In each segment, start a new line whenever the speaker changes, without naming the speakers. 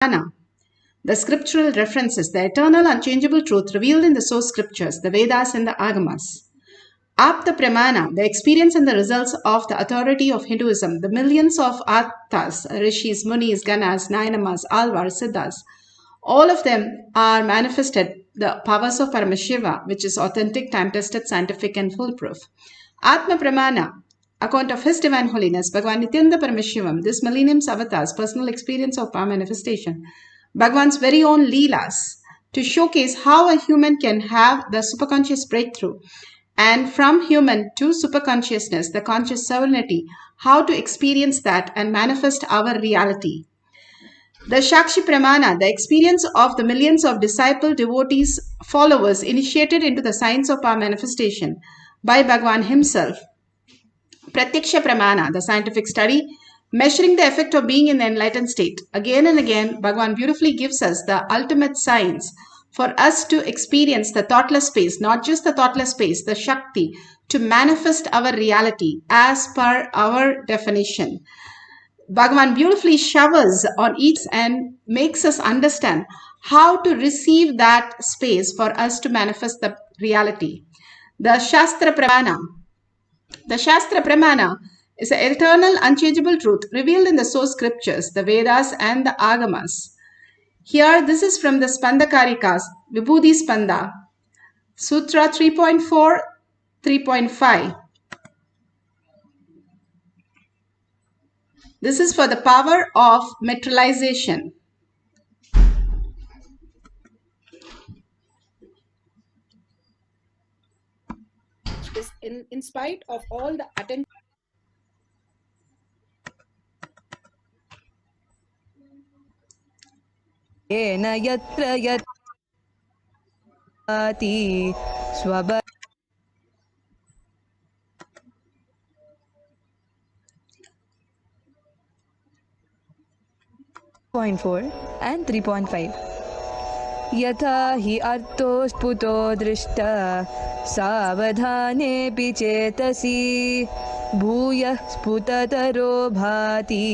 the scriptural references, the eternal unchangeable truth revealed in the source scriptures, the Vedas and the Agamas. Apta Pramana, the experience and the results of the authority of Hinduism, the millions of Attas, Rishis, Munis, Ganas, Nainamas, Alvars, Siddhas, all of them are manifested the powers of Paramashiva, which is authentic, time-tested, scientific and foolproof. Atma Pramana, account of His Divine Holiness, Bhagavan Nithyananda Paramashivam, this millennium's avatar's personal experience of power manifestation, Bhagavan's very own Leelas, to showcase how a human can have the superconscious breakthrough, and from human to superconsciousness, the conscious serenity, how to experience that and manifest our reality. The Shakshi Pramana, the experience of the millions of disciple, devotees, followers initiated into the science of power manifestation by Bhagavan himself. Pratyaksha Pramana, the scientific study, measuring the effect of being in the enlightened state. Again and again, Bhagavan beautifully gives us the ultimate science for us to experience the thoughtless space, not just the thoughtless space, the Shakti, to manifest our reality as per our definition. Bhagavan beautifully showers on each and makes us understand how to receive that space for us to manifest the reality. The Shastra Pramana. The Shastra Pramana is an eternal, unchangeable truth revealed in the source scriptures, the Vedas and the Agamas. Here, this is from the Spandakarikas, Vibhuti Spanda, Sutra 3.4, 3.5. This is for the power of materialization.
In spite of all the attention.
येन यत्र यति swab 3.4 and 3.5. यथा हि अर्थो स्फुतो दृष्ट सावधानेऽपि चेतसि भूयः स्फुटतरो भाति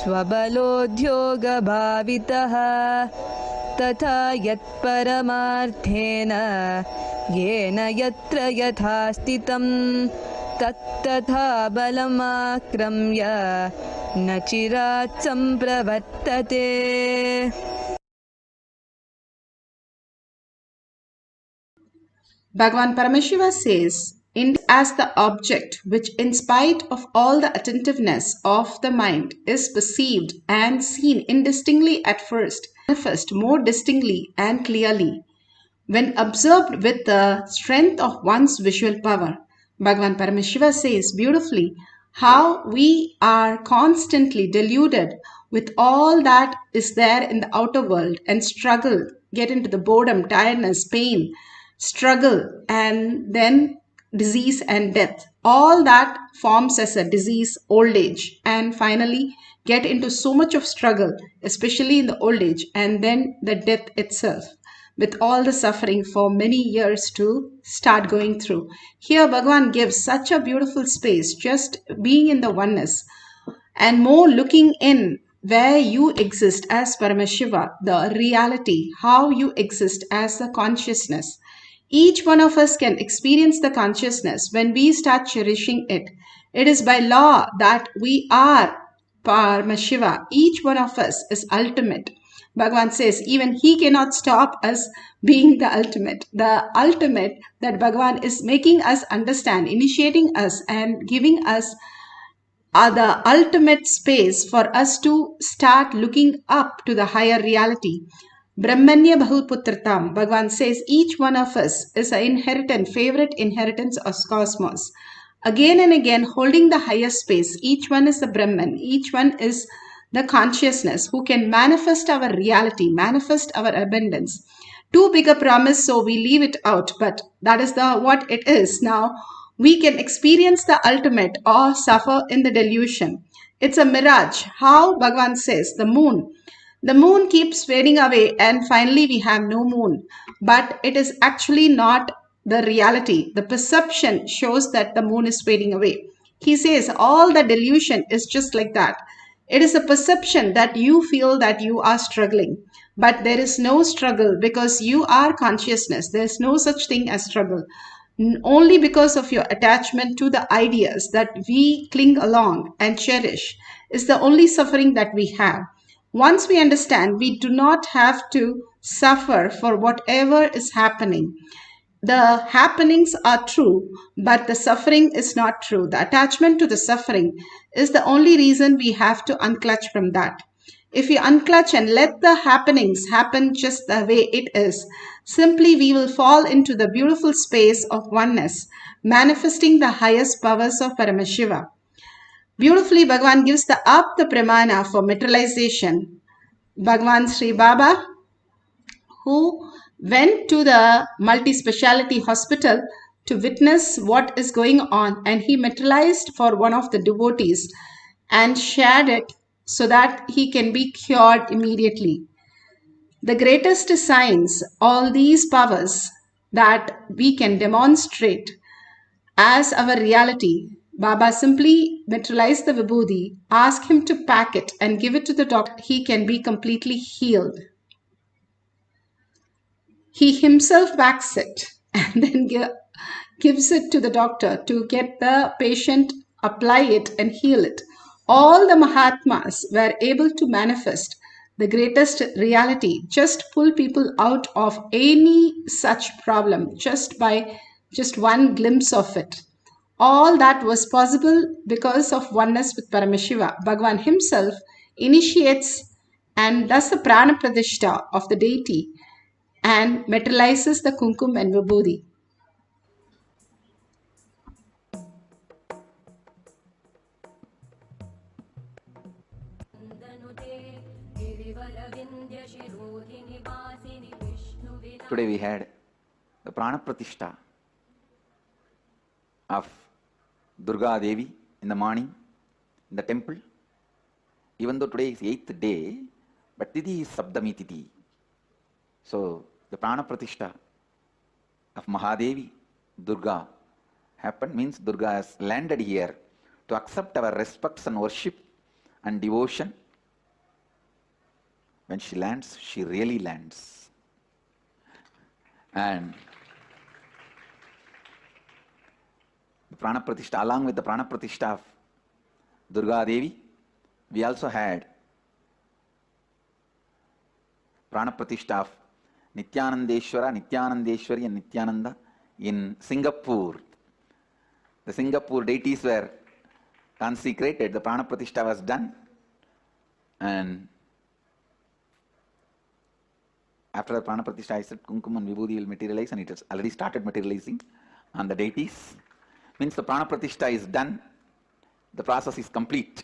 स्वबलोद्योगभावितः तथा यत्परमार्थेन येन यत्र यथा स्थितं तत्तथा बलमाक्रम्य न चिरात् सम्प्रवर्तते.
Bhagavan Paramashiva says, as the object which in spite of all the attentiveness of the mind is perceived and seen indistinctly at first, manifest more distinctly and clearly when observed with the strength of one's visual power. Bhagavan Paramashiva says beautifully how we are constantly deluded with all that is there in the outer world and struggle, get into the boredom, tiredness, pain, struggle, and then disease and death. All that forms as a disease, old age, and finally get into so much of struggle, especially in the old age, and then the death itself, with all the suffering for many years to start going through. Here Bhagavan gives such a beautiful space, just being in the oneness and more looking in where you exist as Paramashiva, the reality, how you exist as the consciousness. Each one of us can experience the consciousness when we start cherishing it. It is by law that we are Paramashiva. Each one of us is ultimate. Bhagavan says even he cannot stop us being the ultimate. The ultimate that Bhagavan is making us understand, initiating us and giving us the ultimate space for us to start looking up to the higher reality. Brahmanya Bahulputratam, Bhagavan says each one of us is an favorite inheritance of cosmos. Again and again, holding the highest space, each one is the Brahman, each one is the consciousness who can manifest our reality, manifest our abundance. Too big a promise, so we leave it out, but that is what it is. Now, we can experience the ultimate or suffer in the delusion. It's a mirage. How Bhagavan says, the moon keeps fading away and finally we have no moon. But it is actually not the reality. The perception shows that the moon is fading away. He says all the delusion is just like that. It is a perception that you feel that you are struggling, but there is no struggle because you are consciousness. There is no such thing as struggle. Only because of your attachment to the ideas that we cling along and cherish is the only suffering that we have. Once we understand, we do not have to suffer for whatever is happening. The happenings are true, but the suffering is not true. The attachment to the suffering is the only reason we have to unclutch from that. If we unclutch and let the happenings happen just the way it is, simply we will fall into the beautiful space of oneness, manifesting the highest powers of Paramashiva. Beautifully, Bhagavan gives the Apta Pramana for materialization. Bhagavan Sri Baba, who went to the multi-speciality hospital to witness what is going on, and he materialized for one of the devotees and shared it so that he can be cured immediately. The greatest signs, all these powers that we can demonstrate as our reality, Baba simply materialized the vibhuti, asked him to pack it and give it to the doctor. He can be completely healed. He himself packs it and then gives it to the doctor to get the patient apply it and heal it. All the Mahatmas were able to manifest the greatest reality, just pull people out of any such problem just by just one glimpse of it. All that was possible because of oneness with Paramashiva. Bhagavan himself initiates and does the prana pradishta of the deity and materializes the kumkum and vibhuti.
Today we had the Prana Pratishtha of Durga Devi in the morning in the temple. Even though today is 8th day, but Tithi is Sabdami Tithi. So the Prana Pratishtha of Mahadevi, Durga, happened, means Durga has landed here to accept our respects and worship and devotion. When she lands, she really lands. And the Prana Pratishtha, along with the Prana Pratishtha of Durga Devi, we also had Prana Pratishtha of Nithyanandeshwara, Nithyanandeshwari and Nithyananda in Singapore. The Singapore deities were consecrated, the Prana Pratishtha was done, and after the Prana Pratishtha I said Kumkum and Vibhuti will materialize, and it has already started materializing on the deities. Means the Prana Pratishtha is done, the process is complete.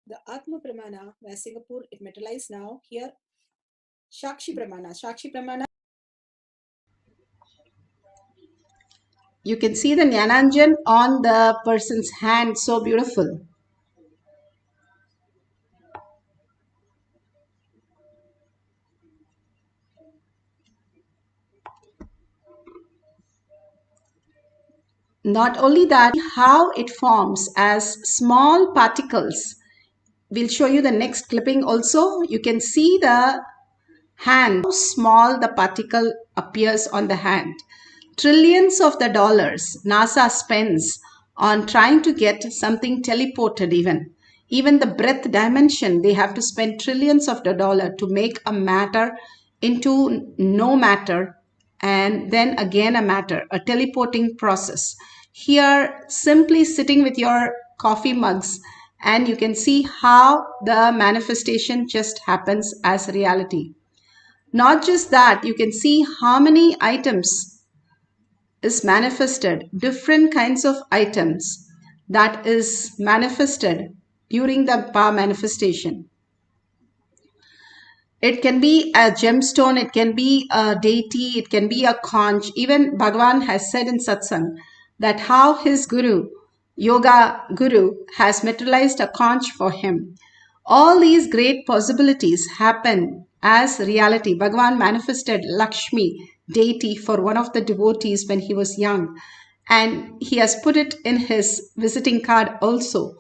The Atma Pramana, where Singapore, it materialized now. Here, Shakshi Pramana. Shakshi Pramana.
You can see the Jnananjan on the person's hand, so beautiful. Not only that, how it forms as small particles. We'll show you the next clipping also. You can see the hand, how small the particle appears on the hand. Trillions of the dollars NASA spends on trying to get something teleported even. Even the breadth dimension, they have to spend trillions of the dollar to make a matter into no matter and then again a matter, a teleporting process. Here, simply sitting with your coffee mugs, and you can see how the manifestation just happens as reality. Not just that, you can see how many items is manifested, different kinds of items that is manifested during the power manifestation. It can be a gemstone, it can be a deity, it can be a conch. Even Bhagavan has said in satsang that how his guru, yoga guru, has materialized a conch for him. All these great possibilities happen as reality. Bhagavan manifested Lakshmi, deity, for one of the devotees when he was young. And he has put it in his visiting card also.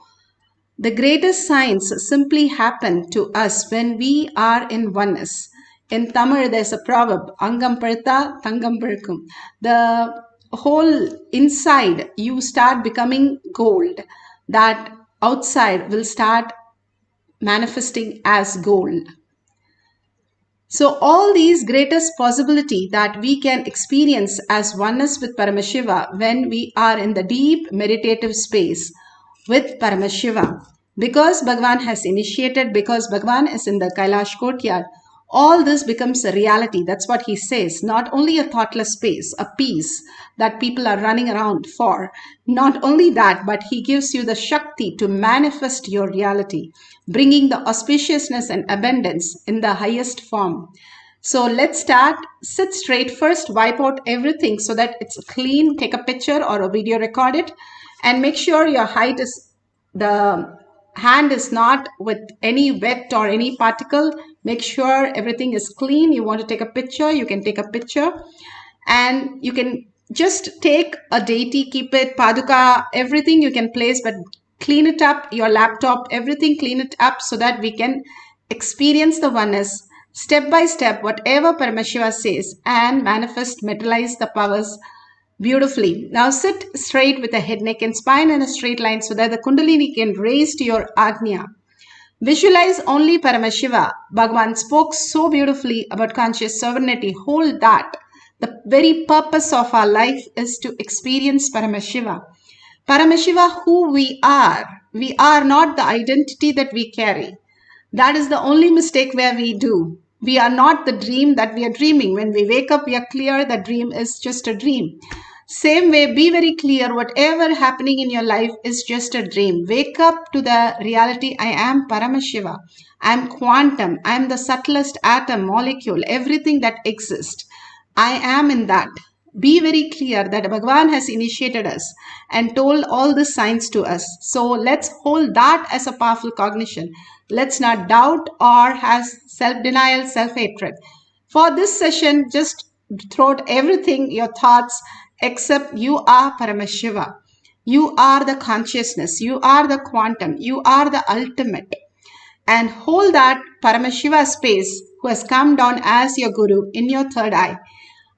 The greatest signs simply happen to us when we are in oneness. In Tamil, there's a proverb, Angam Partha, Tangam Pirkum. The whole inside, you start becoming gold. That outside will start manifesting as gold. So all these greatest possibility that we can experience as oneness with Paramashiva when we are in the deep meditative space with Paramashiva. Because Bhagavan has initiated, because Bhagavan is in the Kailash courtyard, all this becomes a reality. That's what he says. Not only a thoughtless space, a peace that people are running around for. Not only that, but he gives you the Shakti to manifest your reality, bringing the auspiciousness and abundance in the highest form. So let's start. Sit straight first, wipe out everything so that it's clean. Take a picture or a video, record it, and make sure your height is, the hand is not with any wet or any particle. Make sure everything is clean. You want to take a picture, you can take a picture, and you can just take a deity, keep it, paduka, everything you can place, but clean it up, your laptop, everything, clean it up so that we can experience the oneness step by step, whatever Paramashiva says, and manifest, materialize the powers beautifully. Now sit straight with the head, neck and spine in a straight line so that the Kundalini can raise to your Agnya. Visualize only Paramashiva. Bhagavan spoke so beautifully about conscious sovereignty. Hold that. The very purpose of our life is to experience Paramashiva. Paramashiva, who we are. We are not the identity that we carry. That is the only mistake where we do. We are not the dream that we are dreaming. When we wake up, we are clear the dream is just a dream. Same way, be very clear, whatever happening in your life is just a dream. Wake up to the reality, I am Paramashiva. I am quantum. I am the subtlest atom, molecule, everything that exists. I am in that. Be very clear that Bhagavan has initiated us and told all the signs to us. So let's hold that as a powerful cognition. Let's not doubt or have self-denial, self-hatred. For this session, just throw out everything, your thoughts, except you are Paramashiva. You are the consciousness. You are the quantum. You are the ultimate. And hold that Paramashiva space who has come down as your guru in your third eye.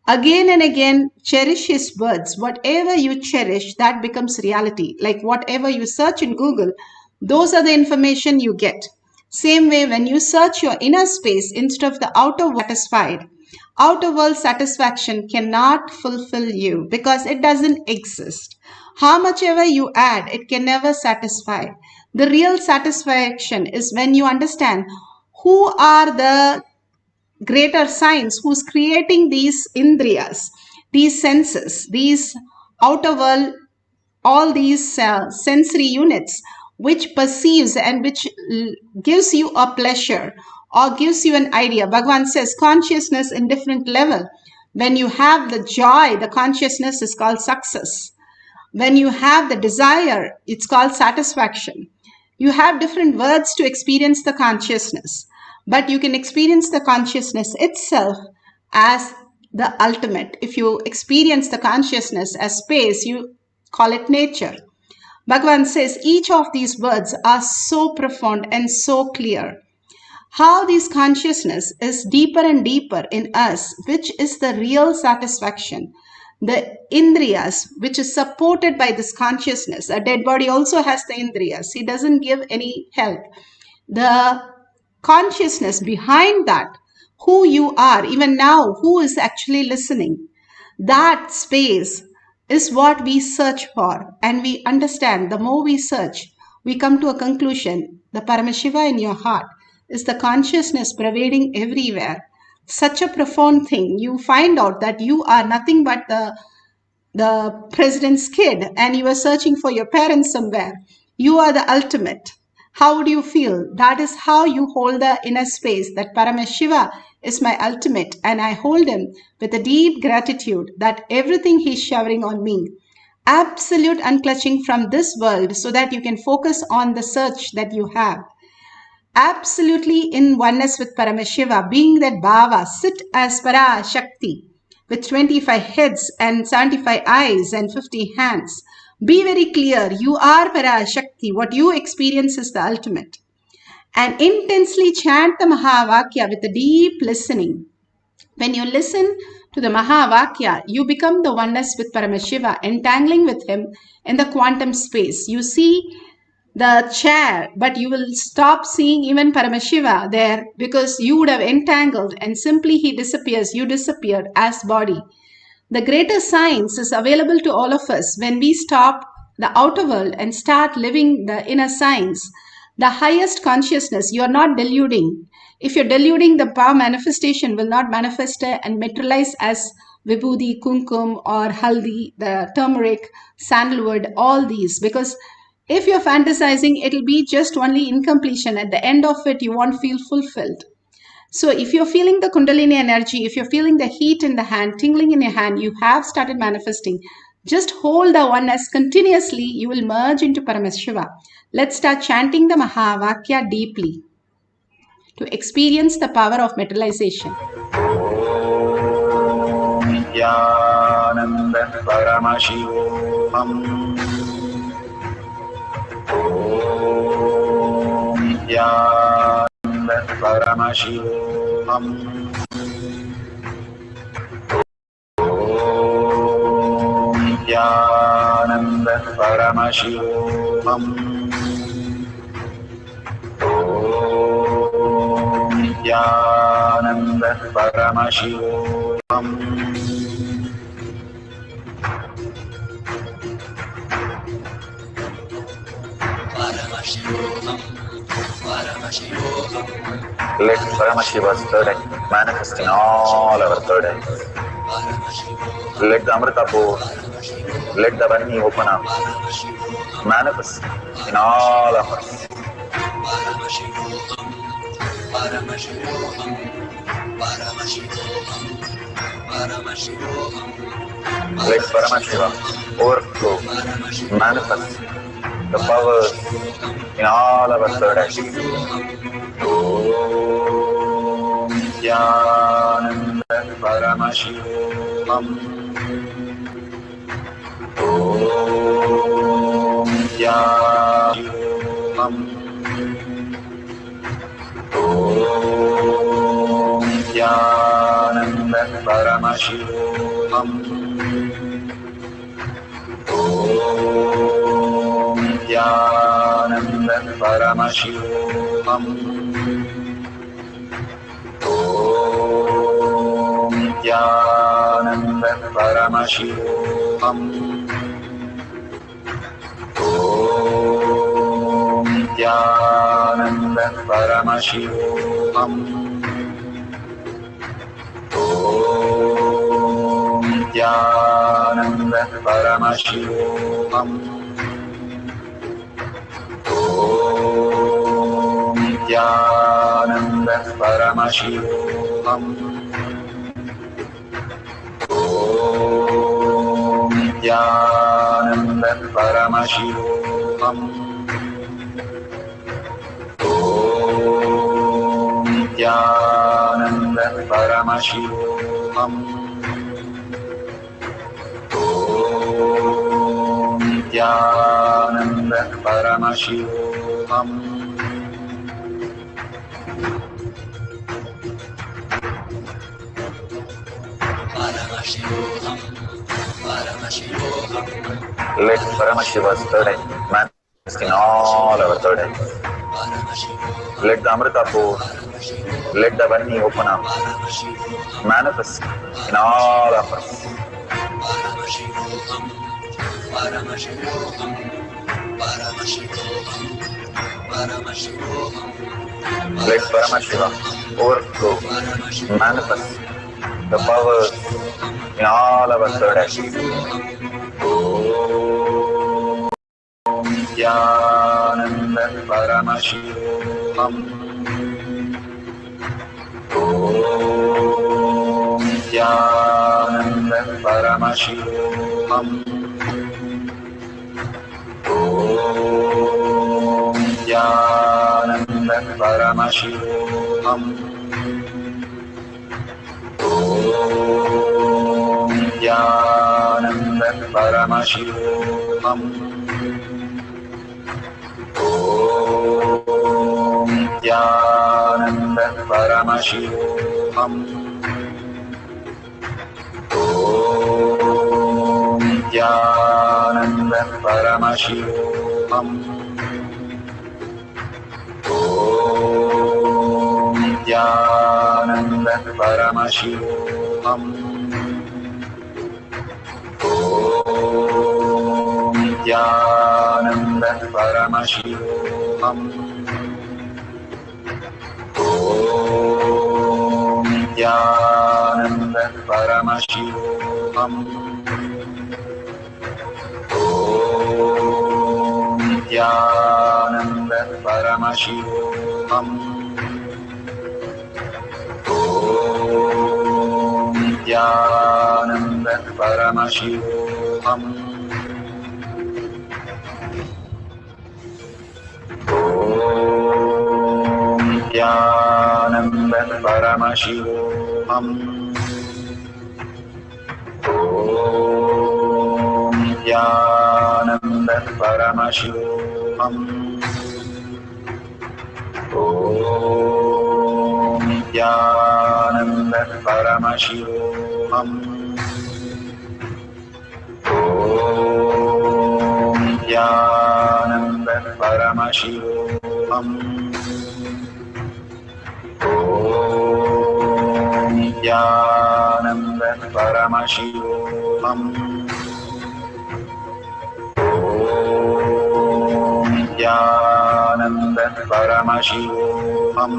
Again and again, cherish his words. Whatever you cherish, that becomes reality. Like whatever you search in Google, those are the information you get. Same way, when you search your inner space instead of the outer world satisfied, outer world satisfaction cannot fulfill you because it doesn't exist. How much ever you add, it can never satisfy. The real satisfaction is when you understand who are the greater science who's creating these indriyas, these senses, these outer world, all these sensory units which perceives and which gives you a pleasure or gives you an idea. Bhagavan says consciousness in different level. When you have the joy, the consciousness is called success. When you have the desire, it's called satisfaction. You have different words to experience the consciousness, but you can experience the consciousness itself as the ultimate. If you experience the consciousness as space, you call it nature. Bhagavan says each of these words are so profound and so clear. How this consciousness is deeper and deeper in us, which is the real satisfaction. The indriyas, which is supported by this consciousness. A dead body also has the indriyas. He doesn't give any help. The consciousness behind that, who you are, even now, who is actually listening, that space is what we search for. And we understand, the more we search, we come to a conclusion. The Paramashiva in your heart is the consciousness pervading everywhere. Such a profound thing. You find out that you are nothing but the president's kid and you are searching for your parents somewhere. You are the ultimate. How would you feel? That is how you hold the inner space, that Paramashiva is my ultimate and I hold him with a deep gratitude that everything he's showering on me. Absolute unclutching from this world so that you can focus on the search that you have. Absolutely in oneness with Paramashiva, being that Bhava, sit as Parashakti. with 25 heads and 75 eyes and 50 hands. Be very clear. You are Parashakti. What you experience is the ultimate. And intensely chant the Mahavakya with a deep listening. When you listen to the Mahavakya, you become the oneness with Paramashiva, entangling with him in the quantum space. You see the chair, but you will stop seeing even Paramashiva there because you would have entangled and simply he disappears. You disappear as body. The greater science is available to all of us when we stop the outer world and start living the inner science. The highest consciousness, you are not deluding. If you're deluding, the power manifestation will not manifest and materialize as vibhuti, kumkum, or haldi, the turmeric, sandalwood, all these. Because if you're fantasizing, it'll be just only incompletion. At the end of it, you won't feel fulfilled. So if you're feeling the Kundalini energy, if you're feeling the heat in the hand, tingling in your hand, you have started manifesting. Just hold the oneness continuously, you will merge into Paramashiva. Let's start chanting the Mahavakya deeply to experience the power of materialization.
Nithyananda Paramashivoham. Nithyananda Paramashivoham. Nithyananda Paramashivoham. Nithyananda Paramashivoham. Let Paramashiva's third eye manifest in all our third eyes. Let the Amrita pour, let the Varni open up, manifest in all of us. Let Paramashiva overflow, manifest the powers in all our third eyes. Om Nithyananda Paramashivoham. Om Nithyananda. Om Nithyananda Paramashivoham. Om Nithyananda Paramashivoham. Om Nithyananda Paramashivoham. Om Nithyananda Paramashivoham. Om Nithyananda Paramashivoham. Om Nithyananda Paramashivoham. Om Nithyananda Paramashivoham. Om Nithyananda Paramashivoham. Om Nithyananda Paramashivoham. Let Paramashiva's third eye manifest in all our third eyes. Let the Amrita pour, let the Varni open up, manifest in all of us. Let Paramashiva overflow, manifest the powers in all our third eyes. Om Nithyananda Paramashivoham. Om Nithyananda Paramashivoham. Om Nithyananda Paramashivoham. Om Nithyananda Paramashivoham. Om Nithyananda Paramashivoham. Om Nithyananda Paramashivoham. Om Nithyananda Paramashivoham. Om Nithyananda Paramashivoham. Om Nithyananda Paramashivoham. Om Nithyananda Paramashivoham. Om Nithyananda Paramashivoham. Om Nithyananda Paramashivoham. Om Nithyananda Paramashivoham. Om Nithyananda Paramashivoham. Om Nithyananda Paramashivoham. Om Nithyananda Paramashivoham. Om Nithyananda Paramashivoham.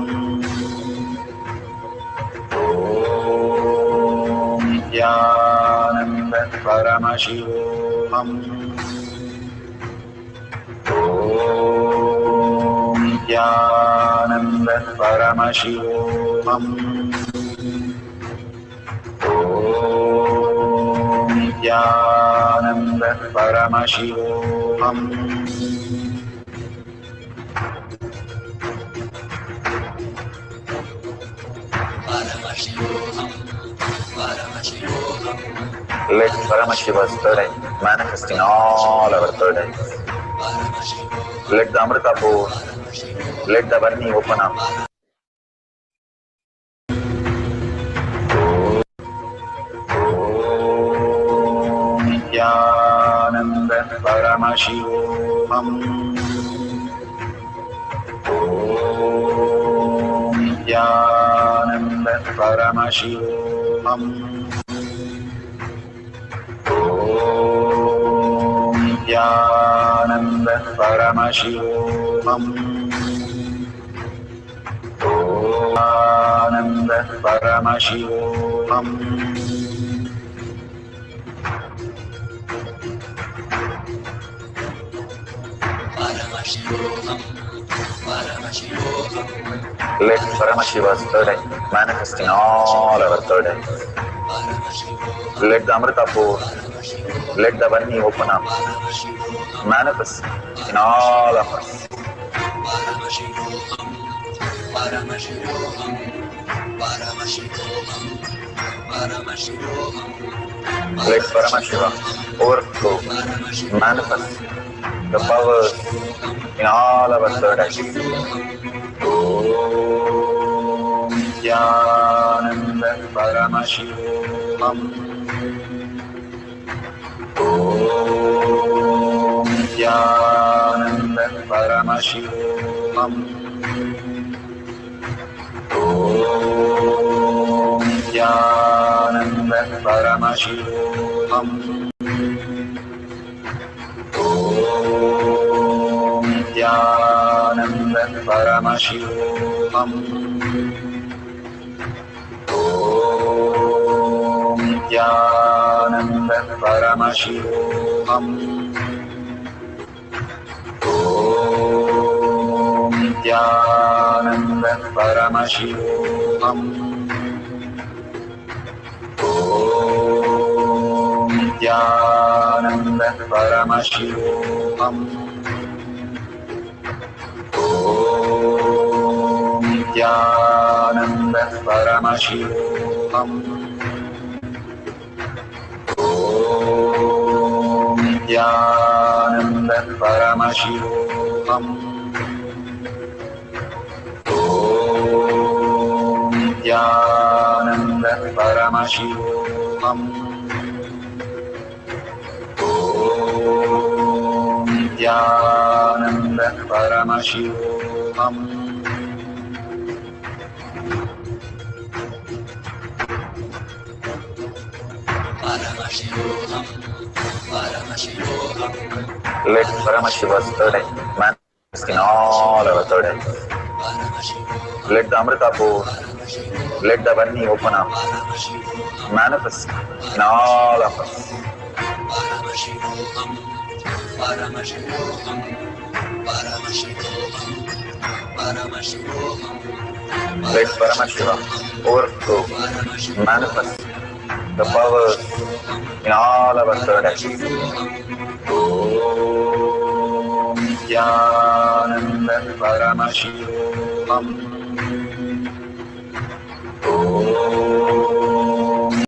Om Nithyananda Paramashivoham. Om Nithyananda Paramashivoham. Om Nithyananda Paramashivoham. Let Paramashiva's third eye manifest in all our third eyes. Let the Amrita pour, let the Varni open up. Om Nithyananda Paramashivoham. Om Nithyananda Paramashivoham. Om Nithyananda Paramashivoham. Om Nithyananda Paramashivoham. Let Paramashiva's third eye manifest in all our third eyes. Let the Amrita pour, let the Varni open up, manifest in all of us. Let Paramashiva overflow, manifest the powers in all our third eyes. Om Nithyananda Paramashivoham. Om Nithyananda Paramashivoham. Om Nithyananda Paramashivoham. Om Nithyananda Paramashivoham. Om Nithyananda Paramashivoham. Om Nithyananda Paramashivoham. Om Nithyananda Paramashivoham. Om Nithyananda Paramashivoham. Nithyananda Paramashivoham. Om Nithyananda Paramashivoham. Om Nithyananda Paramashivoham. Let Paramashiva's third eye manifest in all our third eyes. Let the Amrita pour, let the Varni open up, manifest in all of us. Let Paramashiva overflow, manifest the powers in all our third eyes. Om Nithyananda Paramashivoham. Om.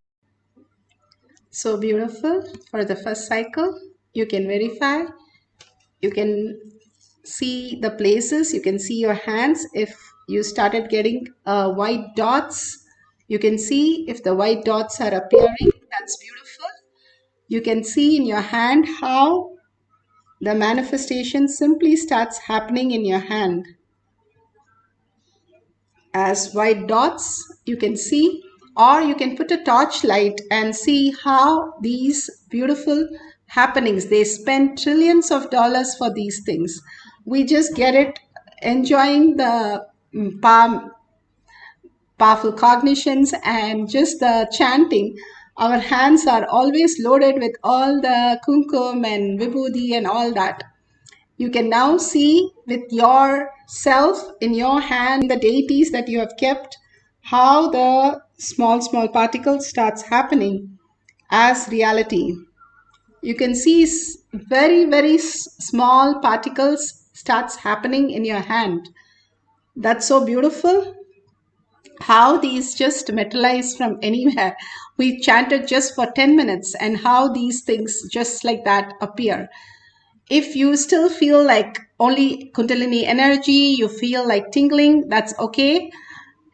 So beautiful. For the first cycle, you can verify, you can see the places, you can see your hands. If you started getting white dots, you can see if the white dots are appearing. That's beautiful. You can see in your hand how the manifestation simply starts happening in your hand. As white dots, you can see, or you can put a torchlight and see how these beautiful happenings, they spend trillions of dollars for these things. We just get it enjoying the powerful cognitions and just the chanting. Our hands are always loaded with all the kumkum and vibhuti and all that. You can now see with yourself in your hand, the deities that you have kept, how the small particles starts happening as reality. You can see very small particles starts happening in your hand. That's so beautiful. How these just materialize from anywhere. We chanted just for 10 minutes and how these things just like that appear. If you still feel like only Kundalini energy, you feel like tingling, that's okay.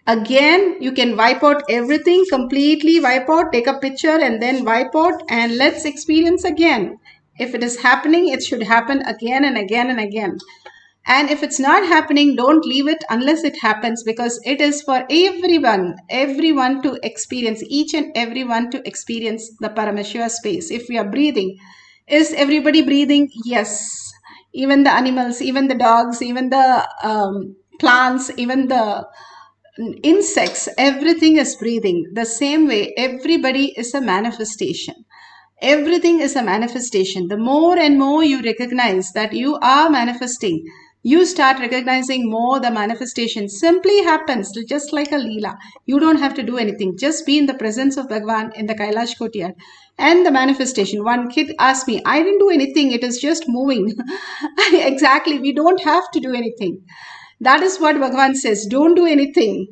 Again, you can wipe out everything, completely wipe out, take a picture and then wipe out, and let's experience again. If it is happening, it should happen again and again and again. And if it's not happening, don't leave it unless it happens, because it is for everyone to experience, each and everyone to experience the Paramashiva space. If we are breathing, is everybody breathing? Yes. Even the animals, even the dogs, even the plants, even the insects, everything is breathing. The same way, everybody is a manifestation. Everything is a manifestation. The more and more you recognize that you are manifesting, you start recognizing more the manifestation simply happens, just like a Leela. You don't have to do anything. Just be in the presence of Bhagwan in the Kailash Courtyard. And the manifestation. One kid asked me, I didn't do anything. It is just moving. Exactly. We don't have to do anything. That is what Bhagwan says. Don't do anything.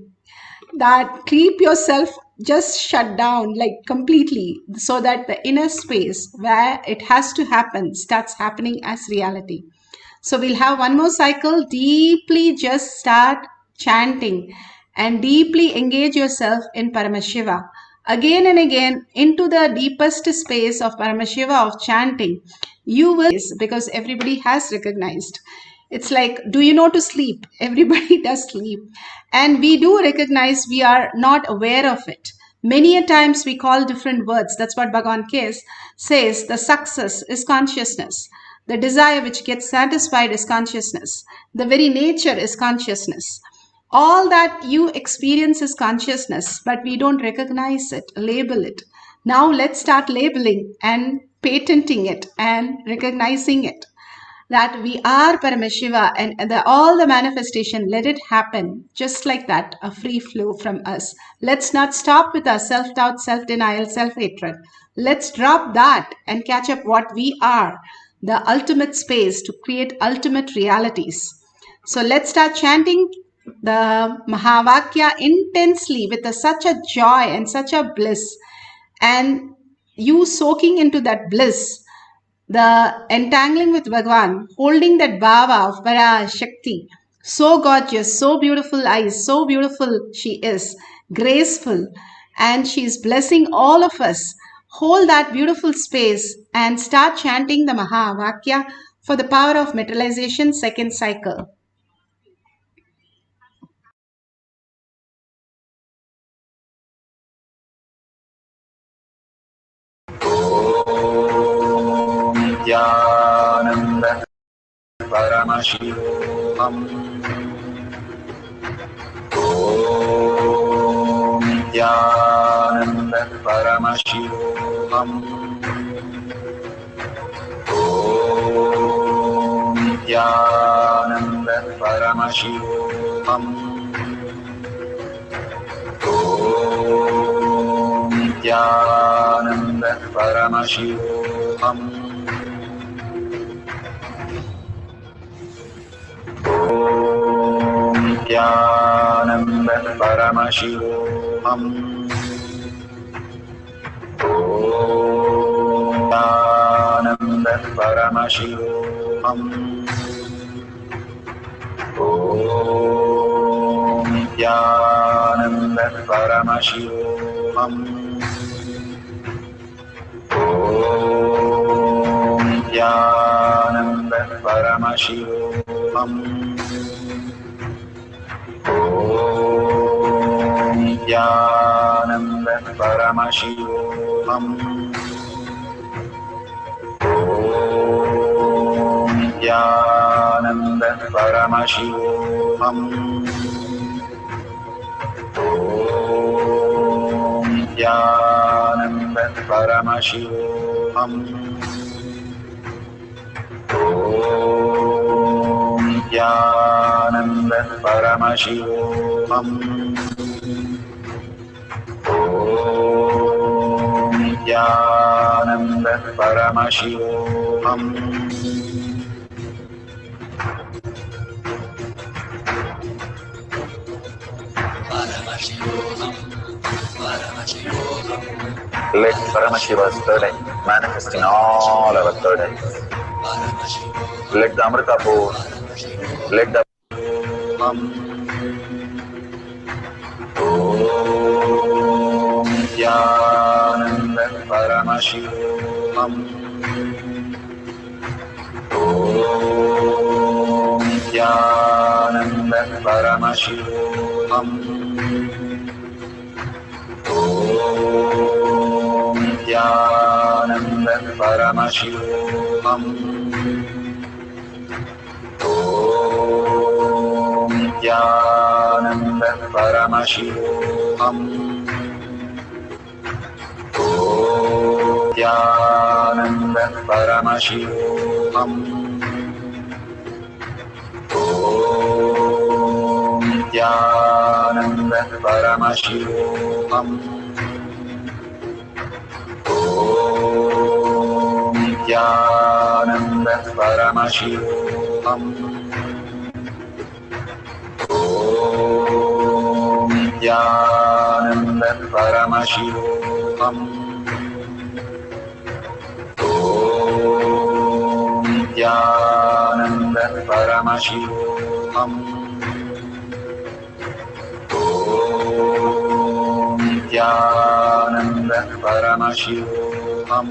That keep yourself just shut down like completely, so that the inner space where it has to happen starts happening as reality. So we'll have one more cycle. Deeply just start chanting and deeply engage yourself in Paramashiva. Again and again into the deepest space of Paramashiva, of chanting. You will, because everybody has recognized. It's like, do you know to sleep? Everybody does sleep. And we do recognize we are not aware of it. Many a times we call different words. That's what Bhagavan says. The success is consciousness. The desire which gets satisfied is consciousness. The very nature is consciousness. All that you experience is consciousness, but we don't recognize it, label it. Now let's start labeling and patenting it and recognizing it. That we are Paramashiva, and all the manifestation, let it happen just like that, a free flow from us. Let's not stop with our self-doubt, self-denial, self-hatred. Let's drop that and catch up what we are, the ultimate space to create ultimate realities. So let's start chanting the Mahavakya intensely with such a joy and such a bliss, and you soaking into that bliss. the entangling with Bhagwan, holding that bhava of Parashakti. So gorgeous, so beautiful eyes, so beautiful she is, graceful, and she is blessing all of us. Hold that beautiful space and start chanting the Mahavakya for the power of materialization second cycle.
Nithyananda Paramashivoham. Om Nithyananda Paramashivoham. Om Nithyananda Paramashivoham. Om Nithyananda Paramashivoham. Om Nithyananda Paramashivoham. Om Nithyananda Paramashivoham. Om Nithyananda Paramashivoham. Om Nithyananda Paramashivoham. Om Nithyananda Paramashivoham. Om Nithyananda Paramashivoham. Om Nithyananda Paramashivoham. Om Nithyananda Paramashivoham. Om Nithyananda Paramashivoham. Let Paramashiva's third eye manifest in all our third eyes. Let the Amrita pour, let the Om Nithyananda Paramashivoham. Om Nithyananda Paramashivoham. Om Nithyananda Paramashivoham. Om Nithyananda Paramashivoham. Om Nithyananda Paramashivoham. Om Nithyananda Paramashivoham. Om Nithyananda Paramashivoham. Om Nithyananda Paramashivoham. Om Nithyananda Paramashivoham. Om Nithyananda Paramashivoham.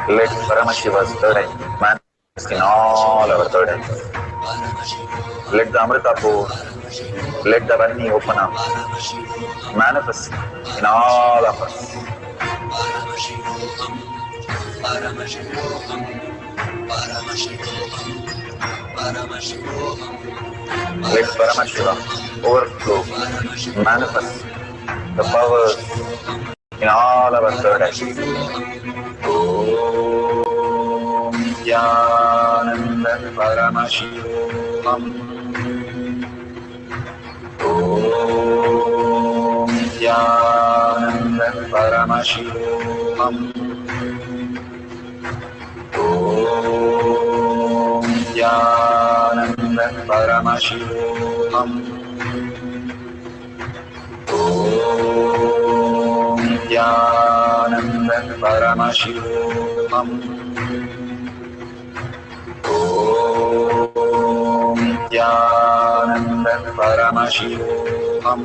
Let Paramashiva's third eye manifest in all our third eyes. Let the Amrita pour, let the Varni open up, manifest in all of us. Let Paramashiva overflow, manifest the powers in all our third eyes. Om Nithyananda Paramashivoham. Om Nithyananda Paramashivoham. Om Nithyananda Paramashivoham. Om Nithyananda Paramashivam. Om Nithyananda Paramashivam. Om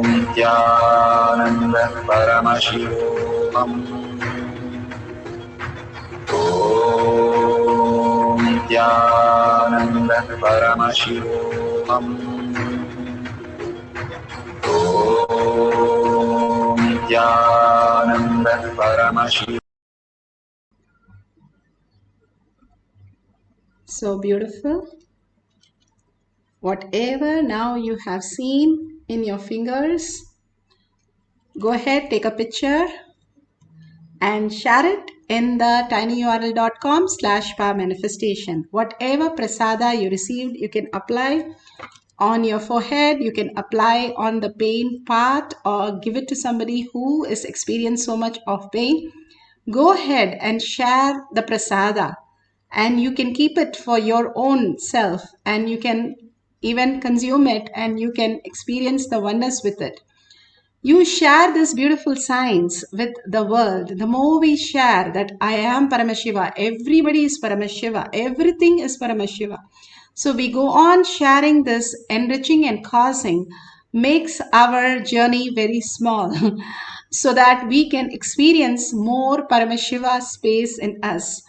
Nithyananda Paramashivam. Om Nithyananda Paramashivam. Om Nithyananda Paramashivam.
So beautiful. Whatever now you have seen in your fingers, go ahead, take a picture and share it in the tinyurl.com/powermanifestation. Whatever prasada you received, you can apply on your forehead, you can apply on the pain part, or give it to somebody who is experiencing so much of pain. Go ahead and share the prasada, and you can keep it for your own self, and you can even consume it, and you can experience the oneness with it. You share this beautiful science with the world. The more we share that I am Paramashiva, everybody is Paramashiva, everything is Paramashiva. So we go on sharing this, enriching and causing makes our journey very small so that we can experience more Paramashiva space in us.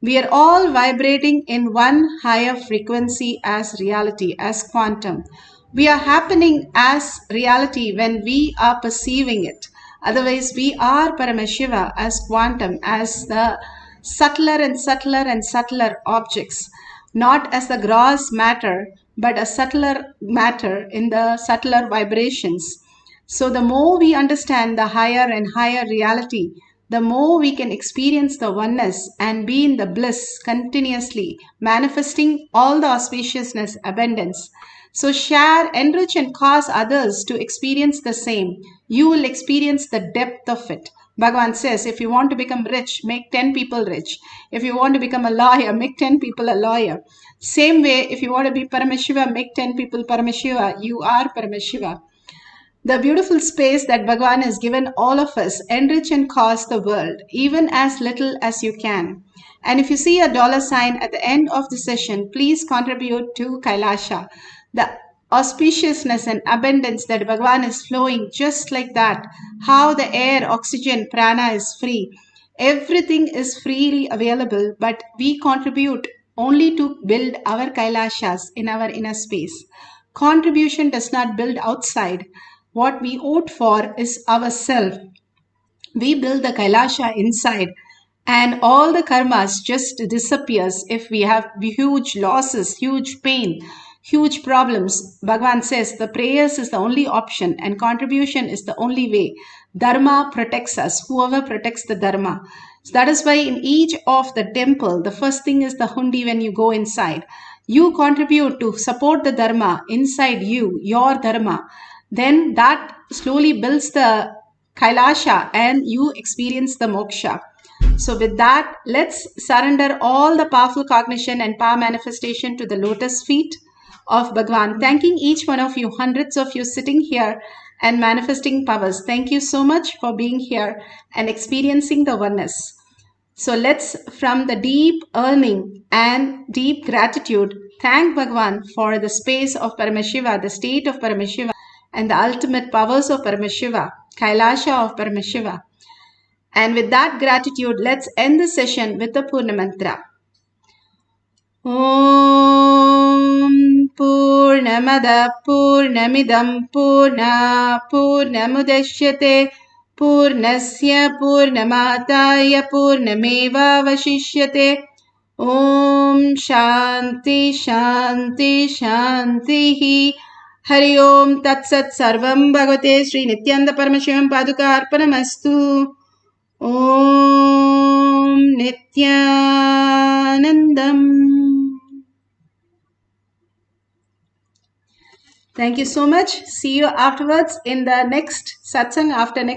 We are all vibrating in one higher frequency as reality, as quantum. We are happening as reality when we are perceiving it. Otherwise, we are Paramashiva as quantum, as the subtler and subtler and subtler objects, not as the gross matter, but a subtler matter in the subtler vibrations. So the more we understand the higher and higher reality, the more we can experience the oneness and be in the bliss continuously, manifesting all the auspiciousness, abundance. So share, enrich and cause others to experience the same. You will experience the depth of it. Bhagavan says, if you want to become rich, make 10 people rich. If you want to become a lawyer, make 10 people a lawyer. Same way, if you want to be Paramashiva, make 10 people Paramashiva. You are Paramashiva. The beautiful space that Bhagavan has given all of us, enrich and cause the world, even as little as you can. And if you see a $sign at the end of the session, please contribute to Kailasha. The auspiciousness and abundance that Bhagavan is flowing just like that. How the air, oxygen, prana is free. Everything is freely available, but we contribute only to build our Kailashas in our inner space. Contribution does not build outside. What we vote for is ourself. We build the Kailasha inside, and all the karmas just disappears if we have huge losses, huge pain, huge problems. Bhagavan says the prayers is the only option and contribution is the only way. Dharma protects us, whoever protects the Dharma. So that is why in each of the temple, the first thing is the hundi when you go inside. You contribute to support the Dharma inside you, your Dharma. Then that slowly builds the Kailasha and you experience the moksha. So with that, let's surrender all the powerful cognition and power manifestation to the lotus feet of Bhagavan. Thanking each one of you, hundreds of you sitting here and manifesting powers. Thank you so much for being here and experiencing the oneness. So let's, from the deep yearning and deep gratitude, thank Bhagavan for the space of Paramashiva, the state of Paramashiva, and the ultimate powers of Paramashiva, Kailasha of Paramashiva. And with that gratitude, let's end the session with the Purna Mantra. Om Purnamada Purnamidam Purna Purnamudashyate Purnasya Purnamataya Purnameva Vashishyate. Om Shanti Shanti Shanti. Hari Om Tat Sat Sarvam Bhagavate Sri Nithyananda Paramashivam Paduka Arpanamastu. Om Nithyanandam. Thank you so much. See you afterwards in the next satsang after next.